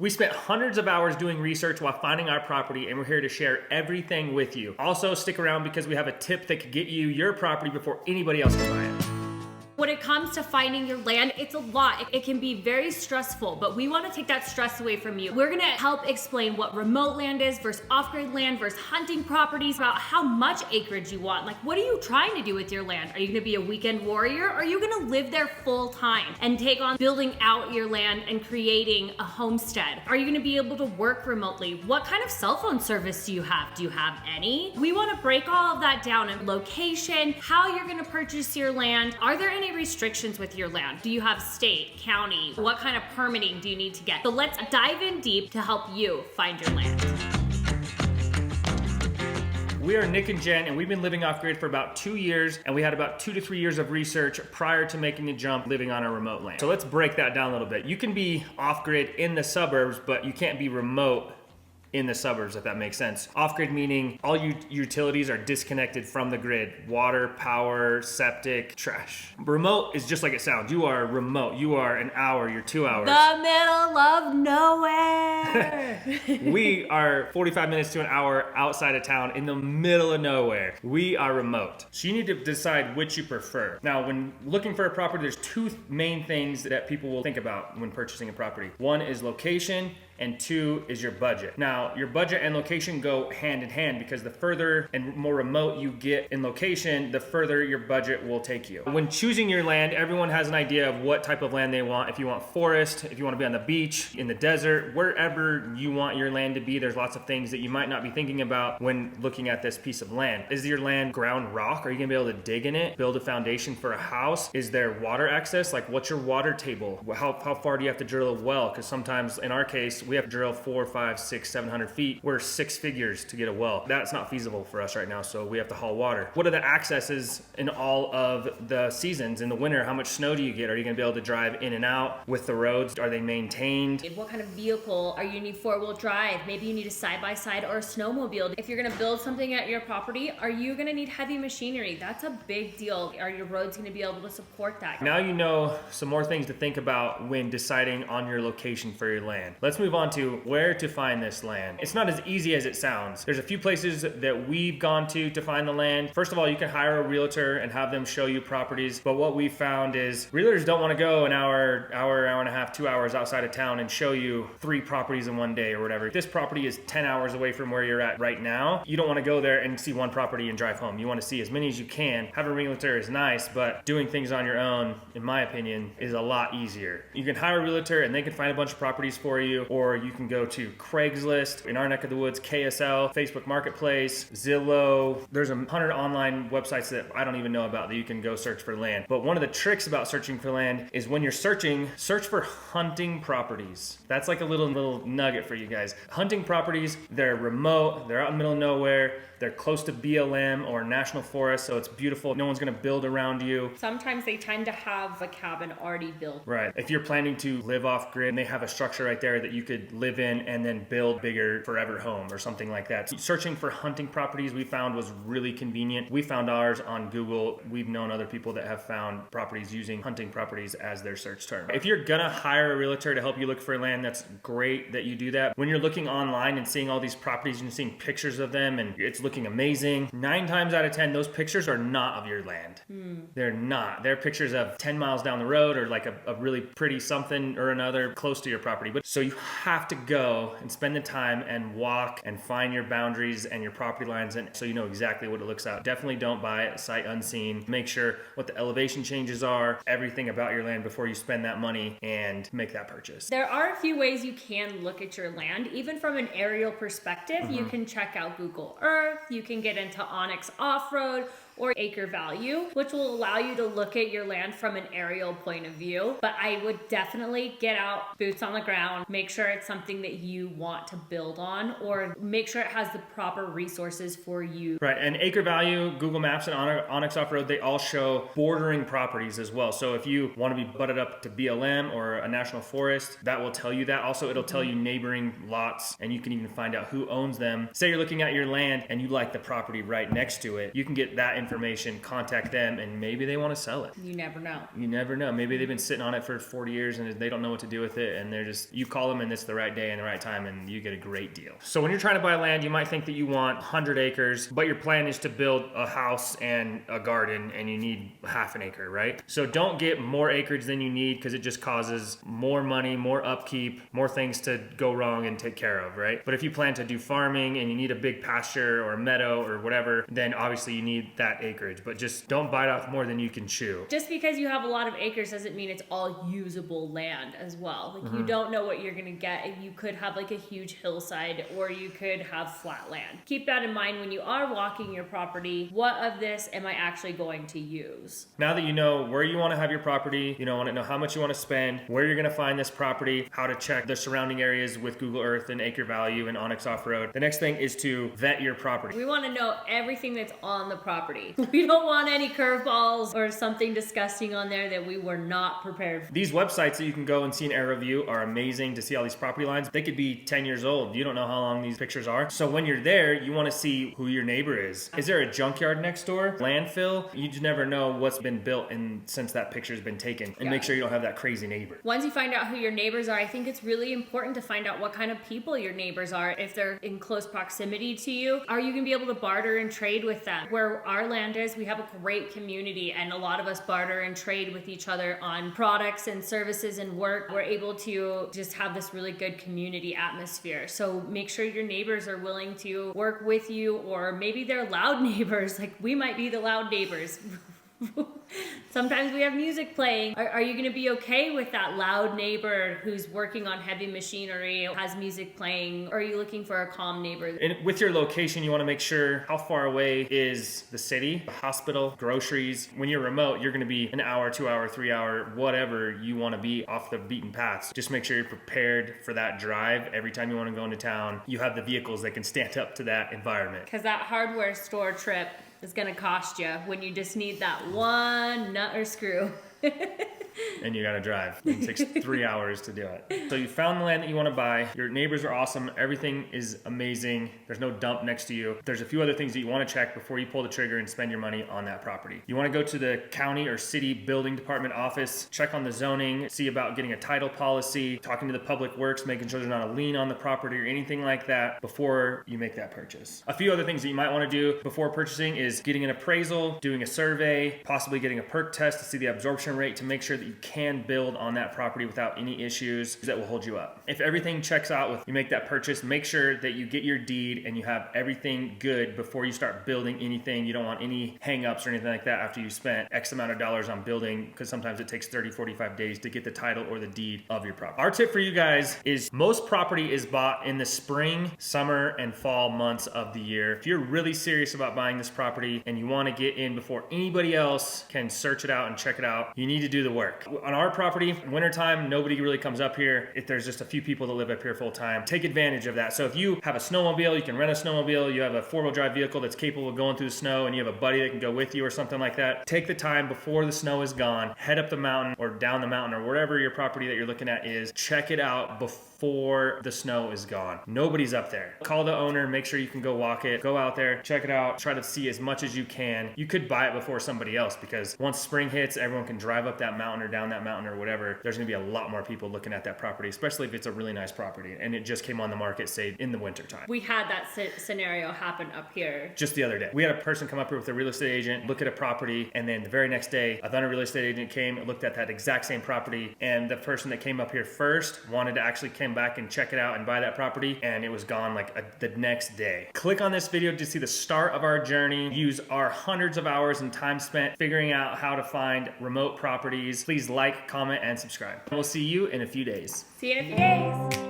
We spent hundreds of hours doing research while finding our property, and we're here to share everything with you. Also, stick around because we have a tip that could get you your property before anybody else can buy it. When it comes to finding your land, it's a lot. It can be very stressful, but we want to take that stress away from you. We're gonna help explain what remote land is versus off-grid land versus hunting properties, about how much acreage you want. Like, what are you trying to do with your land? Are you gonna be a weekend warrior? Or are you gonna live there full time and take on building out your land and creating a homestead? Are you gonna be able to work remotely? What kind of cell phone service do you have? Do you have any? We want to break all of that down in location, how you're gonna purchase your land. Are there any restrictions with your land? Do you have state, county? What kind of permitting do you need to get? So let's dive in deep to help you find your land. We are Nick and Jen, and we've been living off-grid for about 2 years, and we had about 2 to 3 years of research prior to making the jump living on our remote land. So let's break that down a little bit. You can be off-grid in the suburbs, but you can't be remote in the suburbs, if that makes sense. Off-grid meaning all utilities are disconnected from the grid. Water, power, septic, trash. Remote is just like it sounds. You are remote. You are an hour, you're 2 hours. The middle of nowhere. We are 45 minutes to an hour outside of town in the middle of nowhere. We are remote. So you need to decide which you prefer. Now, when looking for a property, there's 2 main things that people will think about when purchasing a property. 1 is location, and 2 is your budget. Now, your budget and location go hand in hand because the further and more remote you get in location, the further your budget will take you. When choosing your land, everyone has an idea of what type of land they want. If you want forest, if you want to be on the beach, in the desert, wherever you want your land to be, there's lots of things that you might not be thinking about when looking at this piece of land. Is your land ground rock? Are you gonna be able to dig in it, build a foundation for a house? Is there water access? Like, what's your water table? How far do you have to drill a well? Because sometimes, in our case, we have to drill 400, 500, 600, 700 feet. We're 6 figures to get a well. That's not feasible for us right now, so we have to haul water. What are the accesses in all of the seasons? In the winter, how much snow do you get? Are you gonna be able to drive in and out with the roads? Are they maintained? What kind of vehicle? Are you gonna need 4-wheel drive? Maybe you need a side-by-side or a snowmobile. If you're gonna build something at your property, are you gonna need heavy machinery? That's a big deal. Are your roads gonna be able to support that? Now you know some more things to think about when deciding on your location for your land. Let's move on to where to find this land. It's not as easy as it sounds. There's a few places that we've gone to find the land. First of all, you can hire a realtor and have them show you properties. But what we found is realtors don't want to go an hour and a half, 2 hours outside of town and show you 3 properties in one day or whatever. If this property is 10 hours away from where you're at right now, you don't want to go there and see 1 property and drive home. You want to see as many as you can. Having a realtor is nice, but doing things on your own, in my opinion, is a lot easier. You can hire a realtor and they can find a bunch of properties for you, or you can go to Craigslist, in our neck of the woods, KSL, Facebook Marketplace, Zillow. There's 100 online websites that I don't even know about that you can go search for land. But one of the tricks about searching for land is when you're searching, search for hunting properties. That's like a little nugget for you guys. Hunting properties, they're remote, they're out in the middle of nowhere, they're close to BLM or national forest, so it's beautiful. No one's gonna build around you. Sometimes they tend to have a cabin already built. Right. If you're planning to live off grid and they have a structure right there that you could live in and then build bigger forever home or something like that. Searching for hunting properties we found was really convenient. We found ours on Google. We've known other people that have found properties using hunting properties as their search term. If you're gonna hire a realtor to help you look for land, that's great that you do that. When you're looking online and seeing all these properties and seeing pictures of them and it's looking amazing, 9 times out of 10, those pictures are not of your land. They're not. They're pictures of 10 miles down the road or like a really pretty something or another close to your property. But so you have to go and spend the time and walk and find your boundaries and your property lines, and so you know exactly what it looks like. Definitely don't buy it sight unseen. Make sure what the elevation changes are, everything about your land before you spend that money and make that purchase. There are a few ways you can look at your land, even from an aerial perspective. You can check out Google Earth, you can get into Onyx Off-Road or Acre Value, which will allow you to look at your land from an aerial point of view. But I would definitely get out, boots on the ground, make sure it's something that you want to build on, or make sure it has the proper resources for you. Right, and Acre Value, Google Maps, and Onyx Off-Road, they all show bordering properties as well. So if you want to be butted up to BLM or a national forest, that will tell you that. Also, it'll tell you neighboring lots, and you can even find out who owns them. Say you're looking at your land and you like the property right next to it, you can get that information information, contact them, and maybe they want to sell it. You never know. You never know. Maybe they've been sitting on it for 40 years and they don't know what to do with it, and you call them and it's the right day and the right time and you get a great deal. So when you're trying to buy land, you might think that you want 100 acres, but your plan is to build a house and a garden and you need half an acre, right? So don't get more acreage than you need, because it just causes more money, more upkeep, more things to go wrong and take care of, right? But if you plan to do farming and you need a big pasture or a meadow or whatever, then obviously you need that acreage, but just don't bite off more than you can chew. Just because you have a lot of acres doesn't mean it's all usable land as well. Like you don't know what you're gonna get. You could have like a huge hillside, or you could have flat land. Keep that in mind when you are walking your property. What of this am I actually going to use? Now that you know where you want to have your property, you want to know how much you want to spend, where you're going to find this property, how to check the surrounding areas with Google Earth and Acre Value and Onyx Off-Road. The next thing is to vet your property. We want to know everything that's on the property. We don't want any curveballs or something disgusting on there that we were not prepared for. These websites that you can go and see an aerial view are amazing to see all these property lines. They could be 10 years old. You don't know how long these pictures are. So when you're there, you want to see who your neighbor is. Is there a junkyard next door? Landfill? You just never know what's been built since that picture's been taken. And make sure you don't have that crazy neighbor. Once you find out who your neighbors are, I think it's really important to find out what kind of people your neighbors are. If they're in close proximity to you, are you gonna be able to barter and trade with them? Where our land is, we have a great community, and a lot of us barter and trade with each other on products and services and work. We're able to just have this really good community atmosphere. So make sure your neighbors are willing to work with you, or maybe they're loud neighbors. Like we might be the loud neighbors. Sometimes we have music playing. Are you gonna be okay with that loud neighbor who's working on heavy machinery, has music playing? Or are you looking for a calm neighbor? And with your location, you wanna make sure how far away is the city, the hospital, groceries. When you're remote, you're gonna be an hour, 2 hour, 3 hour, whatever you wanna be off the beaten paths. Just make sure you're prepared for that drive. Every time you wanna go into town, you have the vehicles that can stand up to that environment. Because that hardware store trip is gonna cost you when you just need that one nut or screw. And you gotta drive. It takes 3 hours to do it. So you found the land that you wanna buy. Your neighbors are awesome. Everything is amazing. There's no dump next to you. There's a few other things that you wanna check before you pull the trigger and spend your money on that property. You wanna go to the county or city building department office, check on the zoning, see about getting a title policy, talking to the public works, making sure there's not a lien on the property or anything like that before you make that purchase. A few other things that you might wanna do before purchasing is getting an appraisal, doing a survey, possibly getting a perk test to see the absorption rate to make sure that you can build on that property without any issues that will hold you up. If everything checks out with you make that purchase, make sure that you get your deed and you have everything good before you start building anything. You don't want any hang-ups or anything like that after you spent X amount of dollars on building, because sometimes it takes 30, 45 days to get the title or the deed of your property. Our tip for you guys is most property is bought in the spring, summer, and fall months of the year. If you're really serious about buying this property and you want to get in before anybody else can search it out and check it out, you need to do the work. On our property, wintertime, nobody really comes up here. If there's just a few people that live up here full time, take advantage of that. So if you have a snowmobile, you can rent a snowmobile, you have a 4-wheel drive vehicle that's capable of going through the snow, and you have a buddy that can go with you or something like that, take the time before the snow is gone, head up the mountain or down the mountain or wherever your property that you're looking at is, check it out before the snow is gone. Nobody's up there. Call the owner, make sure you can go walk it, go out there, check it out, try to see as much as you can. You could buy it before somebody else, because once spring hits, everyone can drive up that mountain or down that mountain or whatever. There's gonna be a lot more people looking at that property, especially if it's a really nice property and it just came on the market, say, in the winter time. We had that scenario happen up here Just the other day. We had a person come up here with a real estate agent, look at a property, and then the very next day, another real estate agent came and looked at that exact same property, and the person that came up here first wanted to actually come back and check it out and buy that property, and it was gone like the next day. Click on this video to see the start of our journey. Use our hundreds of hours and time spent figuring out how to find remote properties. Please like, comment, and subscribe. We'll see you in a few days. See you in a few days.